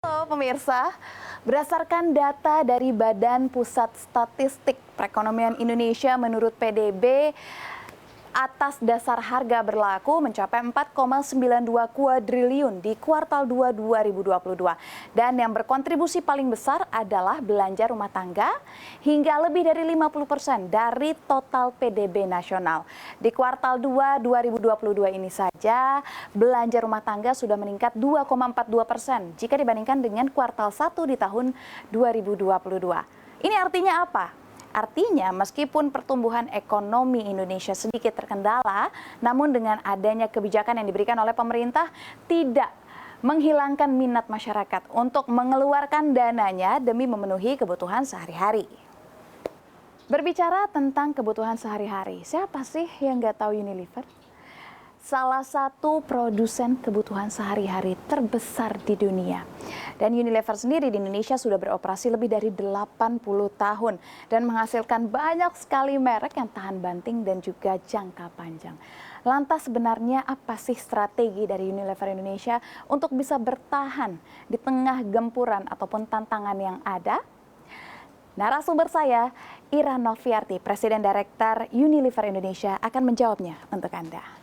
Halo pemirsa, berdasarkan data dari Badan Pusat Statistik Perekonomian Indonesia menurut PDB, atas dasar harga berlaku mencapai 4,92 kuadriliun di kuartal 2 2022. Dan yang berkontribusi paling besar adalah belanja rumah tangga hingga lebih dari 50% dari total PDB nasional. Di kuartal 2 2022 ini saja, belanja rumah tangga sudah meningkat 2,42% jika dibandingkan dengan kuartal 1 di tahun 2022. Ini artinya apa? Artinya, meskipun pertumbuhan ekonomi Indonesia sedikit terkendala, namun dengan adanya kebijakan yang diberikan oleh pemerintah tidak menghilangkan minat masyarakat untuk mengeluarkan dananya demi memenuhi kebutuhan sehari-hari. Berbicara tentang kebutuhan sehari-hari, siapa sih yang nggak tahu Unilever? Salah satu produsen kebutuhan sehari-hari terbesar di dunia. Dan Unilever sendiri di Indonesia sudah beroperasi lebih dari 80 tahun dan menghasilkan banyak sekali merek yang tahan banting dan juga jangka panjang. Lantas sebenarnya apa sih strategi dari Unilever Indonesia untuk bisa bertahan di tengah gempuran ataupun tantangan yang ada? Narasumber saya, Ira Noviarti, Presiden Direktur Unilever Indonesia, akan menjawabnya untuk Anda.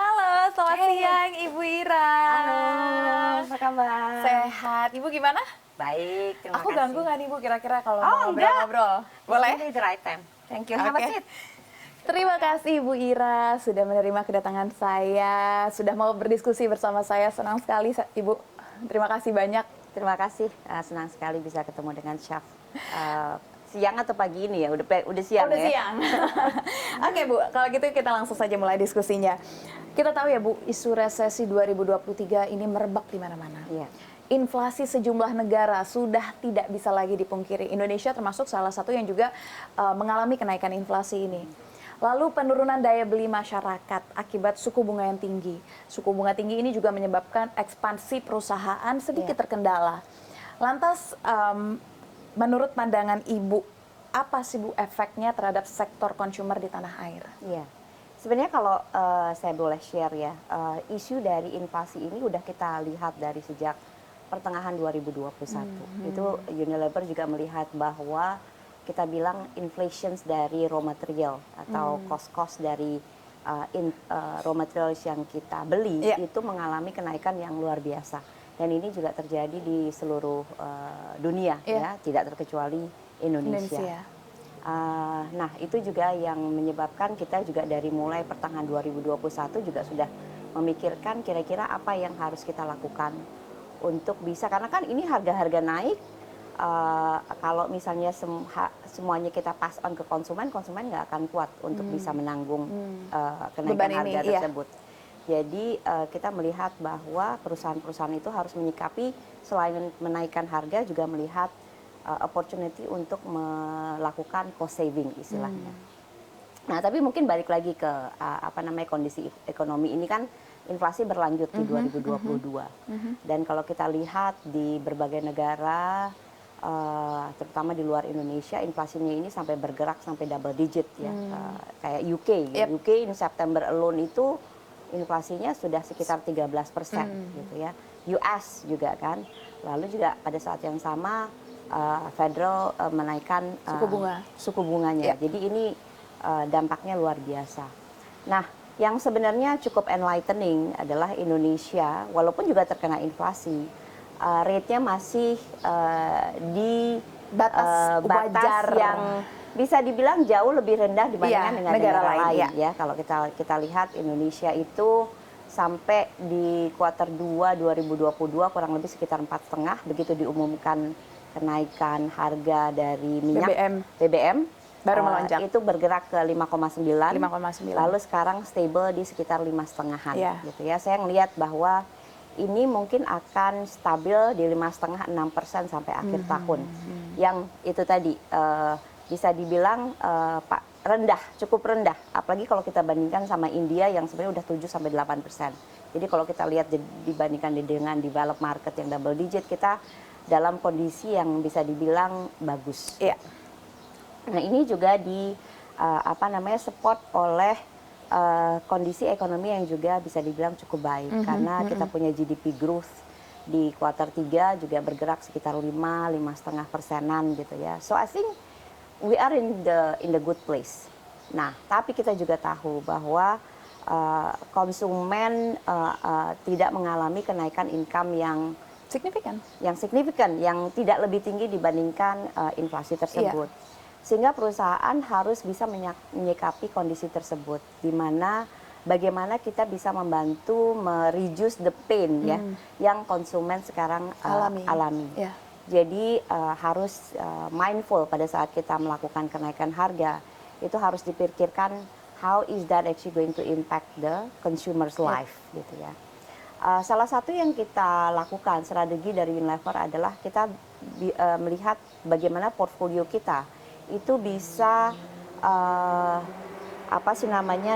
Halo, selamat siang Ibu Ira. Halo, apa kabar? Sehat. Ibu gimana? Baik, terima Aku kasih. ganggu nggak nih Ibu kira-kira kalau Oh, mau ngobrol-ngobrol? Boleh? Ini the right time. Thank you. Have a Oke. seat. Terima kasih Ibu Ira sudah menerima kedatangan saya, sudah mau berdiskusi bersama saya. Senang sekali Ibu. Terima kasih banyak. Terima kasih. Senang sekali bisa ketemu dengan Chef. Siang atau pagi ini ya? Udah siang Udah ya? siang. Oke Bu, kalau gitu kita langsung saja mulai diskusinya. Kita tahu ya Bu, isu resesi 2023 ini merebak di mana-mana. Iya. Inflasi sejumlah negara sudah tidak bisa lagi dipungkiri. Indonesia termasuk salah satu yang juga mengalami kenaikan inflasi ini. Lalu penurunan daya beli masyarakat akibat suku bunga yang tinggi. Suku bunga tinggi ini juga menyebabkan ekspansi perusahaan sedikit terkendala. Lantas menurut pandangan Ibu, apa sih Bu efeknya terhadap sektor consumer di tanah air? Iya. Sebenarnya kalau saya boleh share ya, isu dari inflasi ini udah kita lihat dari sejak pertengahan 2021. Itu Unilever juga melihat bahwa kita bilang inflations dari raw material atau cost-cost dari raw materials yang kita beli itu mengalami kenaikan yang luar biasa. Dan ini juga terjadi di seluruh dunia ya, tidak terkecuali Indonesia. Nah, itu juga yang menyebabkan kita juga dari mulai pertengahan 2021 juga sudah memikirkan kira-kira apa yang harus kita lakukan untuk bisa, karena kan ini harga-harga naik, kalau misalnya semuanya kita pass on ke konsumen, konsumen nggak akan kuat untuk bisa menanggung kenaikan harga tersebut. Jadi kita melihat bahwa perusahaan-perusahaan itu harus menyikapi selain menaikkan harga juga melihat opportunity untuk melakukan cost saving istilahnya. Nah, tapi mungkin balik lagi ke kondisi ekonomi ini kan inflasi berlanjut di 2022. Dan kalau kita lihat di berbagai negara terutama di luar Indonesia, inflasinya ini sampai bergerak sampai double digit ya. Kayak UK, UK in September alone itu inflasinya sudah sekitar 13% gitu ya. US juga kan. Lalu juga pada saat yang sama Federal menaikkan suku bunganya. Jadi ini dampaknya luar biasa. Nah, yang sebenarnya cukup enlightening adalah Indonesia, walaupun juga terkena inflasi, rate-nya masih di batas yang bisa dibilang jauh lebih rendah dibandingkan dengan negara lain ya. Kalau kita lihat Indonesia itu sampai di kuartal 2 2022 kurang lebih sekitar 4,5 begitu diumumkan kenaikan harga dari minyak BBM baru melonjak. Itu bergerak ke 5,9. Lalu sekarang stable di sekitar 5,5-an gitu ya. Saya ngelihat bahwa ini mungkin akan stabil di 5,5-6% sampai akhir tahun. Yang itu tadi bisa dibilang cukup rendah. Apalagi kalau kita bandingkan sama India yang sebenarnya udah 7-8%. Jadi kalau kita lihat dibandingkan dengan developed market yang double digit, kita dalam kondisi yang bisa dibilang bagus. Nah, ini juga support oleh kondisi ekonomi yang juga bisa dibilang cukup baik karena kita punya GDP growth di kuartal 3 juga bergerak sekitar 5,5% gitu ya. So I think we are in the good place. Nah, tapi kita juga tahu bahwa konsumen tidak mengalami kenaikan income yang signifikan, yang tidak lebih tinggi dibandingkan inflasi tersebut. Sehingga perusahaan harus bisa menyikapi kondisi tersebut, di mana bagaimana kita bisa membantu mereduce the pain ya yang konsumen sekarang alami. Yeah. Jadi harus mindful pada saat kita melakukan kenaikan harga, itu harus dipikirkan how is that actually going to impact the consumer's life gitu ya. Salah satu yang kita lakukan strategi dari Unilever adalah kita melihat bagaimana portfolio kita itu bisa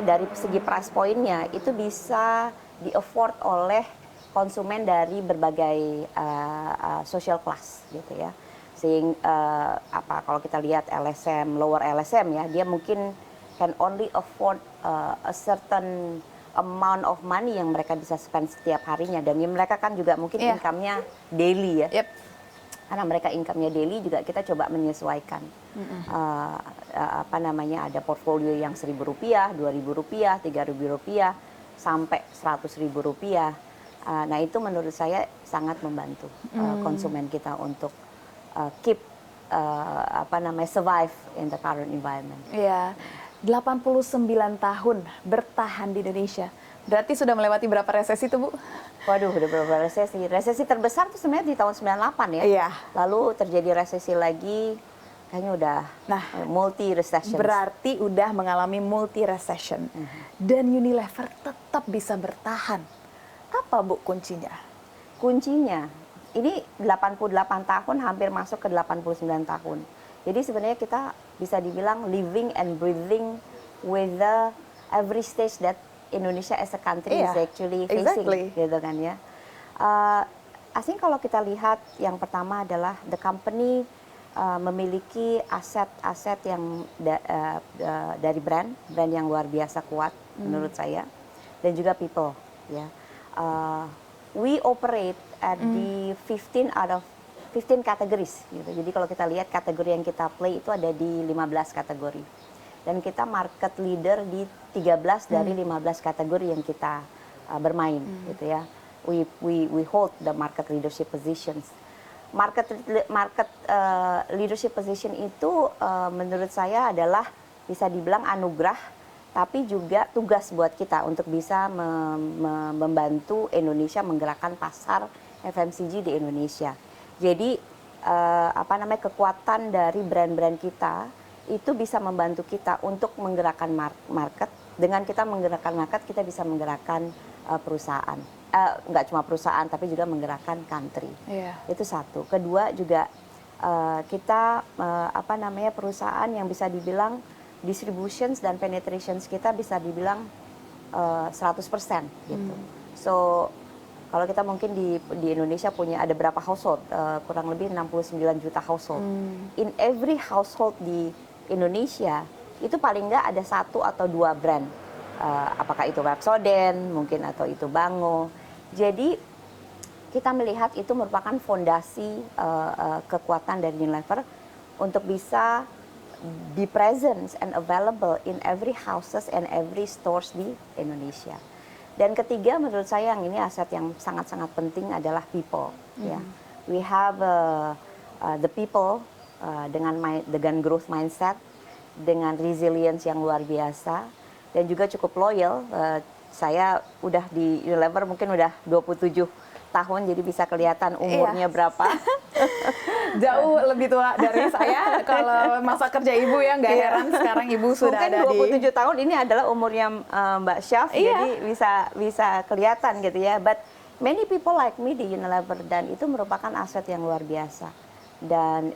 dari segi price point-nya itu bisa di-afford oleh konsumen dari berbagai social class gitu ya. Sehingga kalau kita lihat LSM, lower LSM ya, dia mungkin can only afford a certain amount of money yang mereka bisa spend setiap harinya, dan mereka kan juga mungkin income-nya daily ya. Karena mereka income-nya daily juga kita coba menyesuaikan. Ada portfolio yang Rp1.000, Rp2.000, Rp3.000 sampai Rp100.000. Nah, itu menurut saya sangat membantu konsumen kita untuk keep survive in the current environment. Iya. 89 tahun bertahan di Indonesia. Berarti sudah melewati berapa resesi tuh, Bu? Waduh, udah berapa resesi. Resesi terbesar tuh sebenarnya di tahun 98 ya. Iya. Lalu terjadi resesi lagi, kayaknya udah multi recession. Berarti udah mengalami multi recession. Dan Unilever tetap bisa bertahan. Apa, Bu, kuncinya? Kuncinya, ini 88 tahun hampir masuk ke 89 tahun. Jadi sebenarnya kita bisa dibilang living and breathing with the every stage that Indonesia as a country is actually facing, gitu kan ya. I think kalau kita lihat yang pertama adalah the company memiliki aset-aset yang dari brand yang luar biasa kuat menurut saya, dan juga people ya. We operate at the 15 out of 15 categories gitu. Jadi kalau kita lihat kategori yang kita play itu ada di 15 kategori. Dan kita market leader di 13 dari 15 kategori yang kita bermain gitu ya. We hold the market leadership positions. Market leadership position itu menurut saya adalah bisa dibilang anugerah, tapi juga tugas buat kita untuk bisa membantu Indonesia menggerakkan pasar FMCG di Indonesia. Jadi kekuatan dari brand-brand kita itu bisa membantu kita untuk menggerakkan market. Dengan kita menggerakkan market, kita bisa menggerakkan perusahaan. Nggak cuma perusahaan, tapi juga menggerakkan country. Itu satu. Kedua juga kita perusahaan yang bisa dibilang distributions dan penetrations kita bisa dibilang 100% gitu. So kalau kita mungkin di Indonesia ada berapa household? Kurang lebih 69 juta household. In every household di Indonesia, itu paling nggak ada 1 atau 2 brand. Apakah itu Pepsodent, mungkin atau itu Bango. Jadi kita melihat itu merupakan fondasi kekuatan dari Unilever untuk bisa be present and available in every houses and every stores di Indonesia. Dan ketiga, menurut saya yang ini aset yang sangat-sangat penting adalah people. Ya, we have the people dengan growth mindset, dengan resilience yang luar biasa, dan juga cukup loyal. Saya udah di Unilever mungkin udah 27 tahun, jadi bisa kelihatan umurnya berapa. Jauh lebih tua dari saya. Kalau masa kerja Ibu ya, nggak heran sekarang Ibu sudah mungkin ada 27 tahun ini adalah umurnya Mbak Syaf, jadi bisa kelihatan gitu ya. But many people like me di Unilever, dan itu merupakan aset yang luar biasa, dan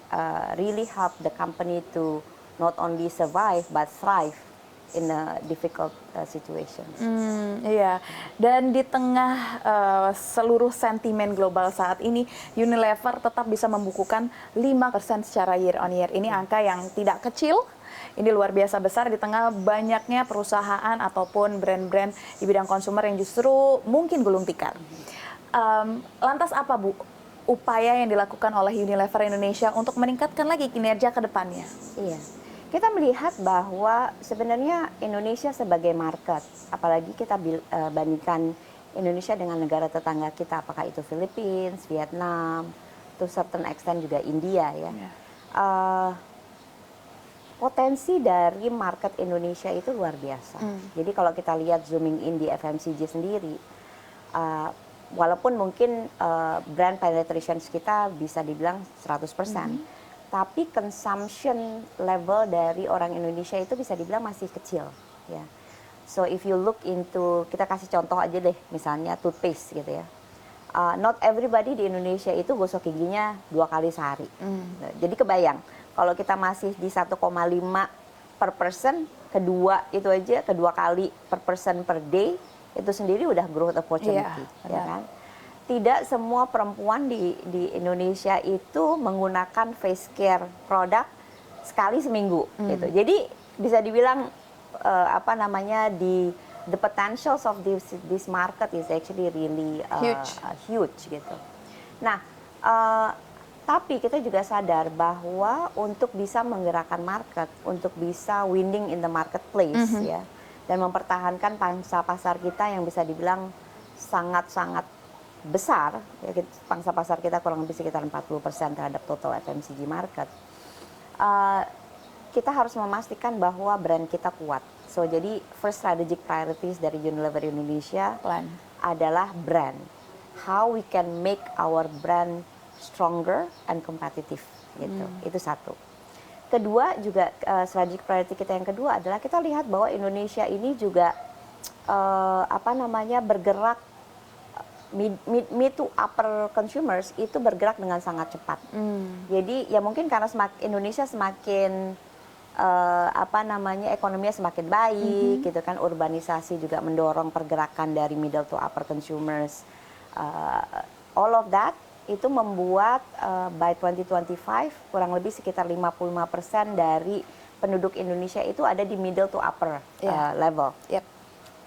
really help the company to not only survive but thrive in a difficult situations. Iya, dan di tengah seluruh sentimen global saat ini, Unilever tetap bisa membukukan 5% secara year on year. Ini angka yang tidak kecil, ini luar biasa besar di tengah banyaknya perusahaan ataupun brand-brand di bidang konsumer yang justru mungkin gulung tikar. Lantas apa Bu upaya yang dilakukan oleh Unilever Indonesia untuk meningkatkan lagi kinerja ke depannya? Iya, kita melihat bahwa sebenarnya Indonesia sebagai market, apalagi kita bandingkan Indonesia dengan negara tetangga kita, apakah itu Philippines, Vietnam, to certain extent juga India ya. Potensi dari market Indonesia itu luar biasa. Jadi kalau kita lihat zooming in di FMCG sendiri, walaupun mungkin brand penetration kita bisa dibilang 100%, tapi consumption level dari orang Indonesia itu bisa dibilang masih kecil. Ya. So if you look into, kita kasih contoh aja deh, misalnya toothpaste gitu ya. Not everybody di Indonesia itu gosok giginya 2 kali sehari. Jadi kebayang, kalau kita masih di 1,5 per person, kedua kali per person per day, itu sendiri udah growth opportunity, ya kan? Tidak semua perempuan di Indonesia itu menggunakan face care produk sekali seminggu, gitu. Jadi bisa dibilang the potentials of this market is actually really huge gitu. Nah, tapi kita juga sadar bahwa untuk bisa menggerakkan market, untuk bisa winning in the marketplace ya, dan mempertahankan pangsa pasar kita yang bisa dibilang sangat-sangat besar, ya, pangsa pasar kita kurang lebih sekitar 40% terhadap total FMCG market. Kita harus memastikan bahwa brand kita kuat. So jadi first strategic priorities dari Unilever Indonesia adalah brand. How we can make our brand stronger and competitive gitu. Itu satu. Kedua juga strategic priority kita yang kedua adalah kita lihat bahwa Indonesia ini juga bergerak mid to upper consumers itu bergerak dengan sangat cepat. Jadi ya mungkin karena Indonesia semakin ekonominya semakin baik gitu kan, urbanisasi juga mendorong pergerakan dari middle to upper consumers. All of that itu membuat by 2025 kurang lebih sekitar 55% dari penduduk Indonesia itu ada di middle to upper level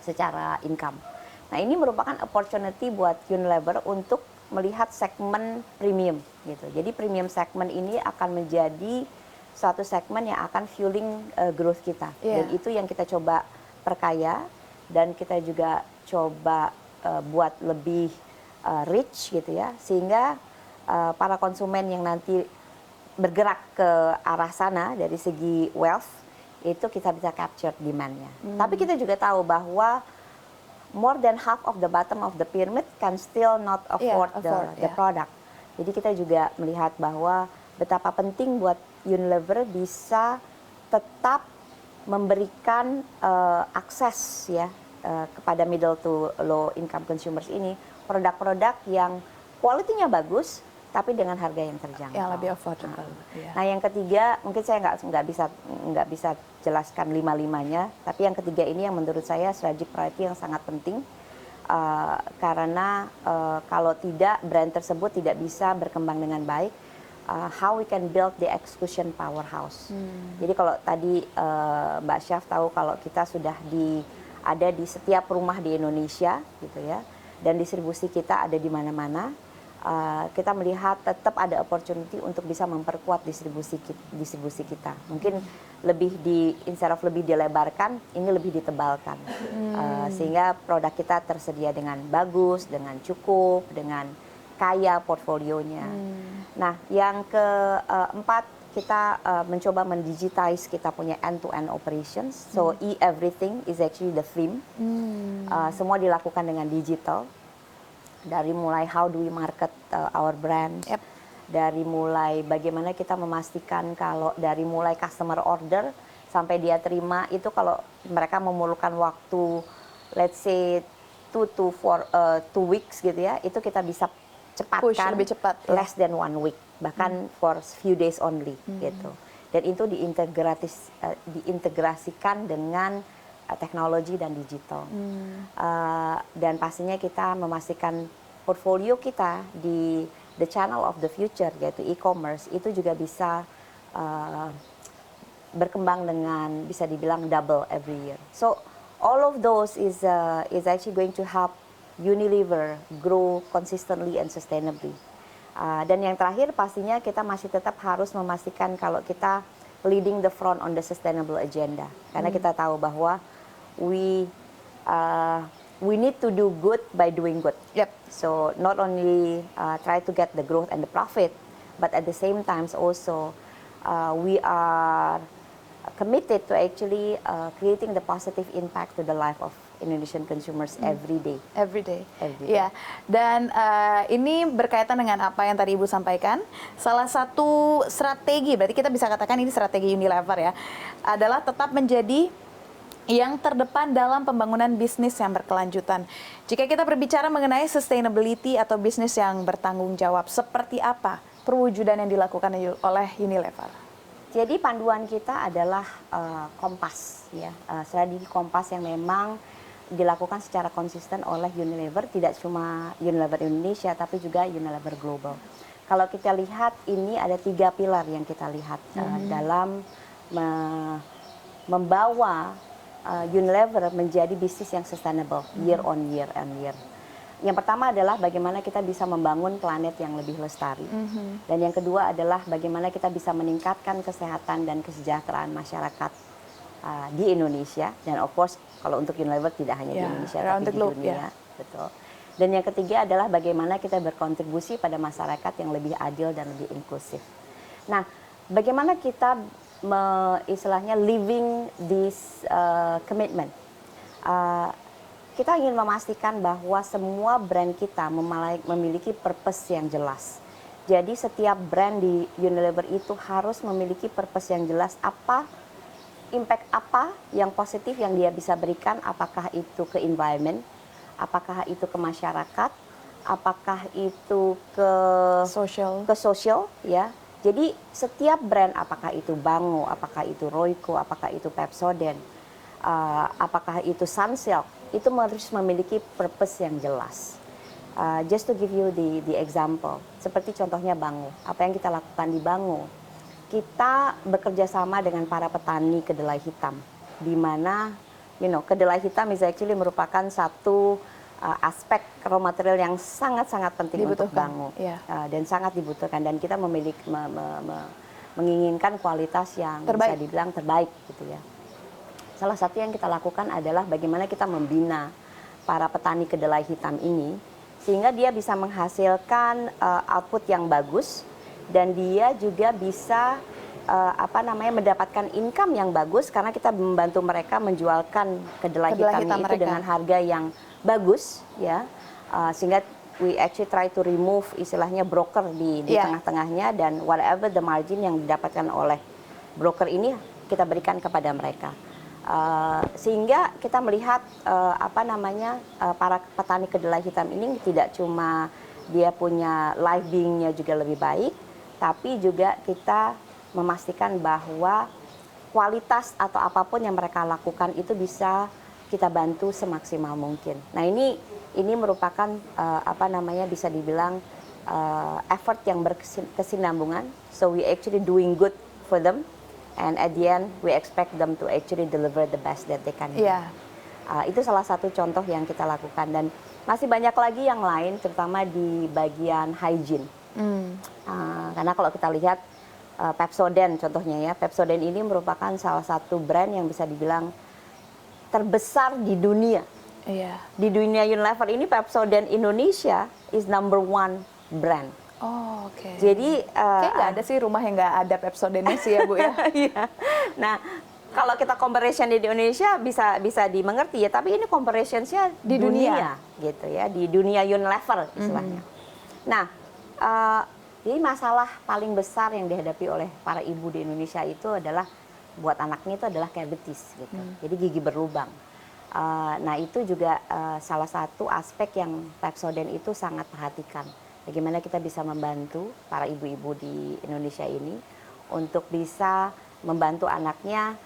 secara income. Nah, ini merupakan opportunity buat Unilever untuk melihat segmen premium gitu. Jadi premium segment ini akan menjadi suatu segmen yang akan fueling growth kita. Dan itu yang kita coba perkaya dan kita juga coba buat lebih rich gitu ya, sehingga para konsumen yang nanti bergerak ke arah sana dari segi wealth itu kita bisa capture demand-nya. Tapi kita juga tahu bahwa more than half of the bottom of the pyramid can still not afford the product. Jadi kita juga melihat bahwa betapa penting buat Unilever bisa tetap memberikan akses ya kepada middle to low income consumers ini produk-produk yang kualitinya bagus tapi dengan harga yang terjangkau. Yang lebih affordable. Nah, yang ketiga mungkin saya nggak bisa jelaskan lima-limanya, tapi yang ketiga ini yang menurut saya strategic priority yang sangat penting karena kalau tidak brand tersebut tidak bisa berkembang dengan baik. How we can build the execution powerhouse. Jadi kalau tadi Mbak Syaf tahu kalau kita sudah ada di setiap rumah di Indonesia gitu ya, dan distribusi kita ada di mana-mana. Kita melihat tetap ada opportunity untuk bisa memperkuat distribusi kita. Mungkin instead of lebih dilebarkan, ini lebih ditebalkan. Sehingga produk kita tersedia dengan bagus, dengan cukup, dengan kaya portfolionya. Nah, yang keempat kita mencoba mendigitize kita punya end-to-end operations. So e-everything is actually the theme. Semua dilakukan dengan digital. Dari mulai how do we market our brand, dari mulai bagaimana kita memastikan kalau dari mulai customer order sampai dia terima itu kalau mereka memerlukan waktu let's say 2 weeks gitu ya, itu kita bisa cepatkan lebih cepat, less than 1 week, bahkan for few days only gitu. Dan itu diintegrasikan dengan teknologi dan digital. Dan pastinya kita memastikan portfolio kita di the channel of the future yaitu e-commerce itu juga bisa berkembang dengan bisa dibilang double every year. So all of those is actually going to help Unilever grow consistently and sustainably. Dan yang terakhir pastinya kita masih tetap harus memastikan kalau kita leading the front on the sustainable agenda. Karena kita tahu bahwa we need to do good by doing good. Yep. So not only try to get the growth and the profit, but at the same time also we are committed to actually creating the positive impact to the life of Indonesian consumers every day. Every day. Every day. Ya, dan ini berkaitan dengan apa yang tadi Ibu sampaikan. Salah satu strategi, berarti kita bisa katakan ini strategi Unilever ya, adalah tetap menjadi yang terdepan dalam pembangunan bisnis yang berkelanjutan. Jika kita berbicara mengenai sustainability atau bisnis yang bertanggung jawab, seperti apa perwujudan yang dilakukan oleh Unilever? Jadi panduan kita adalah Kompas, ya, strategi Kompas yang memang dilakukan secara konsisten oleh Unilever, tidak cuma Unilever Indonesia, tapi juga Unilever Global. Kalau kita lihat, ini ada 3 pilar yang kita lihat dalam membawa Unilever menjadi bisnis yang sustainable year on year and year. Yang pertama adalah bagaimana kita bisa membangun planet yang lebih lestari. Dan yang kedua adalah bagaimana kita bisa meningkatkan kesehatan dan kesejahteraan masyarakat di Indonesia. Dan of course, kalau untuk Unilever tidak hanya di Indonesia, tapi di dunia. Betul. Dan yang ketiga adalah bagaimana kita berkontribusi pada masyarakat yang lebih adil dan lebih inklusif. Nah, bagaimana kita istilahnya living this commitment. Kita ingin memastikan bahwa semua brand kita memiliki purpose yang jelas. Jadi setiap brand di Unilever itu harus memiliki purpose yang jelas, impact apa yang positif yang dia bisa berikan, apakah itu ke environment, apakah itu ke masyarakat, apakah itu ke social ya. Jadi setiap brand, apakah itu Bango, apakah itu Royco, apakah itu Pepsodent, apakah itu Sunsilk, itu harus memiliki purpose yang jelas. Just to give you the example, seperti contohnya Bango. Apa yang kita lakukan di Bango? Kita bekerja sama dengan para petani kedelai hitam, di mana kedelai hitam is actually merupakan satu aspek raw material yang sangat-sangat penting untuk Bango, dan sangat dibutuhkan, dan kita menginginkan kualitas yang bisa dibilang terbaik gitu ya. Salah satu yang kita lakukan adalah bagaimana kita membina para petani kedelai hitam ini sehingga dia bisa menghasilkan output yang bagus, dan dia juga bisa mendapatkan income yang bagus karena kita membantu mereka menjualkan kedelai hitam itu dengan harga yang bagus ya, sehingga we actually try to remove istilahnya broker di tengah-tengahnya, dan whatever the margin yang didapatkan oleh broker ini kita berikan kepada mereka. Sehingga kita melihat para petani kedelai hitam ini tidak cuma dia punya life being-nya juga lebih baik, tapi juga kita memastikan bahwa kualitas atau apapun yang mereka lakukan itu bisa kita bantu semaksimal mungkin. Nah, ini merupakan bisa dibilang effort yang berkesinambungan. So we actually doing good for them. And at the end, we expect them to actually deliver the best that they can do. Itu salah satu contoh yang kita lakukan, dan masih banyak lagi yang lain, terutama di bagian hygiene. Karena kalau kita lihat Pepsodent contohnya ya, Pepsodent ini merupakan salah satu brand yang bisa dibilang terbesar di dunia. Di dunia Unilever ini Pepsodent Indonesia is number 1 brand. Oh, oke. Jadi kayak nggak ada sih rumah yang nggak ada Pepsodentnya sih ya Bu ya. Nah, kalau kita comparison di Indonesia bisa dimengerti ya, tapi ini comparationsnya di dunia gitu ya, di dunia Unilever istilahnya. Nah, jadi masalah paling besar yang dihadapi oleh para ibu di Indonesia itu adalah buat anaknya itu adalah cavities gitu. Jadi gigi berlubang. Nah, itu juga salah satu aspek yang Pepsodent itu sangat perhatikan. Bagaimana kita bisa membantu para ibu-ibu di Indonesia ini untuk bisa membantu anaknya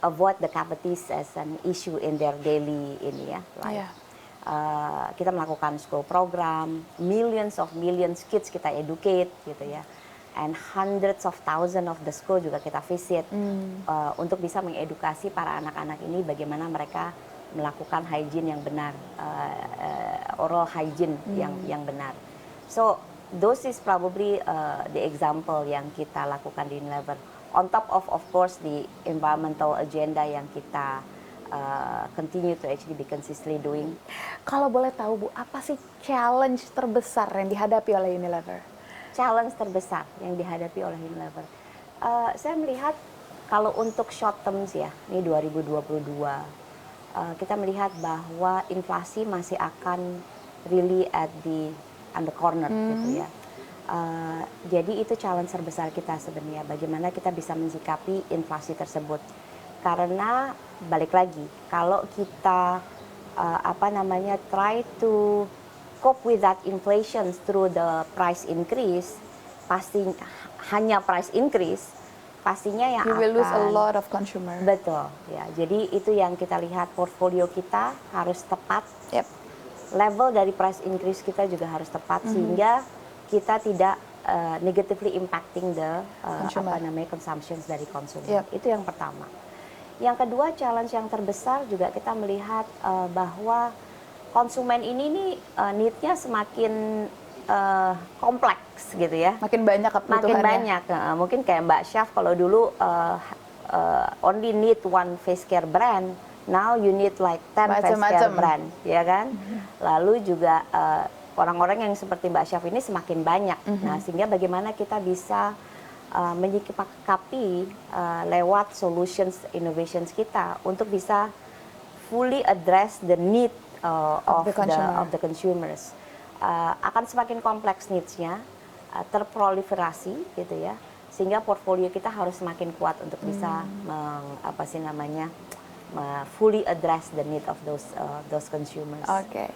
avoid the cavities as an issue in their daily life. Kita melakukan school program, millions kids kita educate gitu ya. and hundreds of thousands of the school juga kita visit untuk bisa mengedukasi para anak-anak ini bagaimana mereka melakukan hygiene yang benar, oral hygiene yang benar. So those is probably the example yang kita lakukan di Unilever. On top of course the environmental agenda yang kita continue to actually be consistently doing. Kalau boleh tahu Bu, apa sih challenge terbesar yang dihadapi oleh Unilever? Challenge terbesar yang dihadapi oleh Unilever. Saya melihat kalau untuk short terms ya, ini 2022, kita melihat bahwa inflasi masih akan really on the corner gitu ya. Jadi itu challenge terbesar kita sebenarnya, bagaimana kita bisa mensikapi inflasi tersebut. Karena balik lagi, kalau kita try to cope with that inflation through the price increase, pasti hanya price increase, pastinya yang You will lose a lot of consumer. Betul, ya. Jadi itu yang kita lihat, portfolio kita harus tepat. Yep. Level dari price increase kita juga harus tepat sehingga kita tidak negatively impacting the consumptions dari konsumen. Yep. Itu yang pertama. Yang kedua, challenge yang terbesar juga kita melihat bahwa konsumen ini nih need-nya semakin kompleks gitu ya. Makin banyak kebutuhannya. Makin banyak. Mungkin kayak Mbak Syaf kalau dulu only need one face care brand, now you need like 10 face care brand, ya kan? Lalu juga orang-orang yang seperti Mbak Syaf ini semakin banyak. Nah, sehingga bagaimana kita bisa menyikapi lewat solutions, innovations kita untuk bisa fully address the need of the consumers. Akan semakin kompleks needs-nya, terproliferasi gitu ya, sehingga portfolio kita harus semakin kuat untuk bisa fully address the need of those consumers. Oke.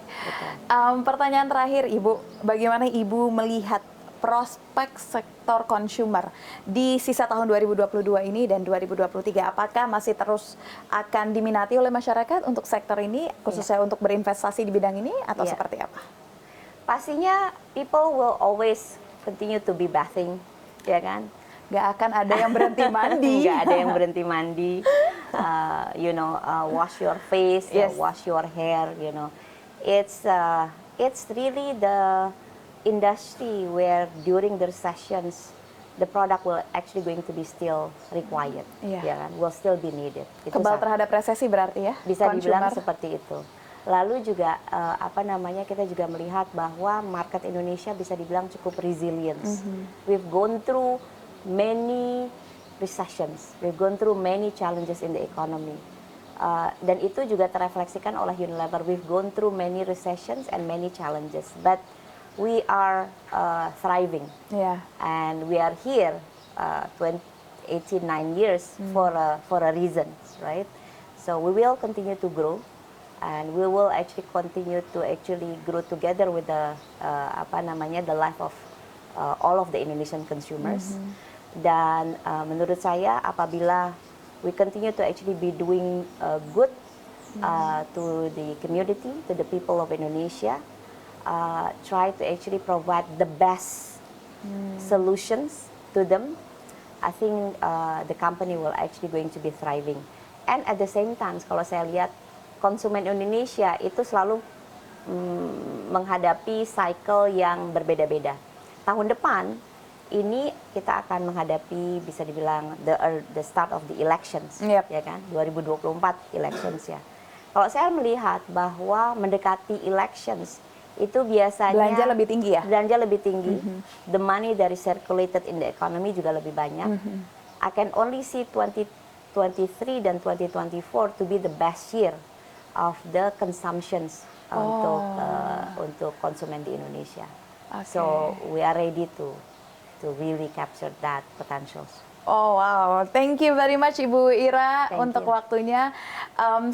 Pertanyaan terakhir Ibu, bagaimana Ibu melihat prospek sektor consumer di sisa tahun 2022 ini dan 2023? Apakah masih terus akan diminati oleh masyarakat untuk sektor ini, khususnya untuk berinvestasi di bidang ini, atau seperti apa? Pastinya people will always continue to be bathing, ya kan? Gak akan ada yang berhenti mandi. Gak ada yang berhenti mandi. Wash your face, wash your hair. It's really the industry where during the recessions the product will actually going to be still required, ya kan? Will still be needed. Kebal terhadap resesi berarti ya? Bisa dibilang seperti itu. Lalu juga kita juga melihat bahwa market Indonesia bisa dibilang cukup resilient. We've gone through many recessions, we've gone through many challenges in the economy. Dan itu juga terefleksikan oleh Unilever. We've gone through many recessions and many challenges, but we are thriving, and we are here 9 years for a reason, right? So we will continue to grow, and we will actually continue to grow together with the the life of all of the Indonesian consumers. Dan menurut saya apabila we continue to actually be doing good to the community, to the people of Indonesia. Try to actually provide the best solutions to them, I think the company will actually going to be thriving. And at the same time, kalau saya lihat konsumen Indonesia itu selalu menghadapi cycle yang berbeda-beda. Tahun depan ini kita akan menghadapi, bisa dibilang the start of the elections, ya kan? 2024 elections ya. Kalau saya melihat bahwa mendekati elections itu biasanya belanja lebih tinggi ya? Belanja lebih tinggi. The money that is circulated in the economy juga lebih banyak. I can only see 2023 dan 2024 to be the best year of the consumptions untuk konsumen di Indonesia. So we are ready to really capture that potentials. Oh wow, thank you very much Ibu Ira untuk waktunya.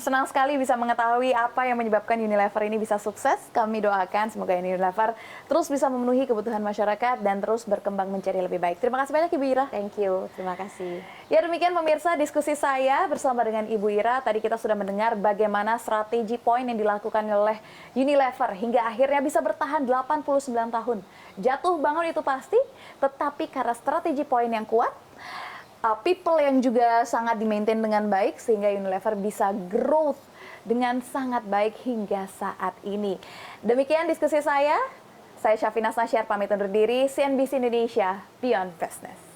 Senang sekali bisa mengetahui apa yang menyebabkan Unilever ini bisa sukses. Kami doakan semoga Unilever terus bisa memenuhi kebutuhan masyarakat dan terus berkembang menjadi lebih baik. Terima kasih banyak Ibu Ira. Thank you, terima kasih. Ya demikian pemirsa diskusi saya bersama dengan Ibu Ira. Tadi kita sudah mendengar bagaimana strategi poin yang dilakukan oleh Unilever hingga akhirnya bisa bertahan 89 tahun. Jatuh bangun itu pasti, tetapi karena strategi poin yang kuat, people yang juga sangat di-maintain dengan baik sehingga Unilever bisa growth dengan sangat baik hingga saat ini. Demikian diskusi saya. Saya Syafina Nasyar pamit undur diri. CNBC Indonesia Beyond Business.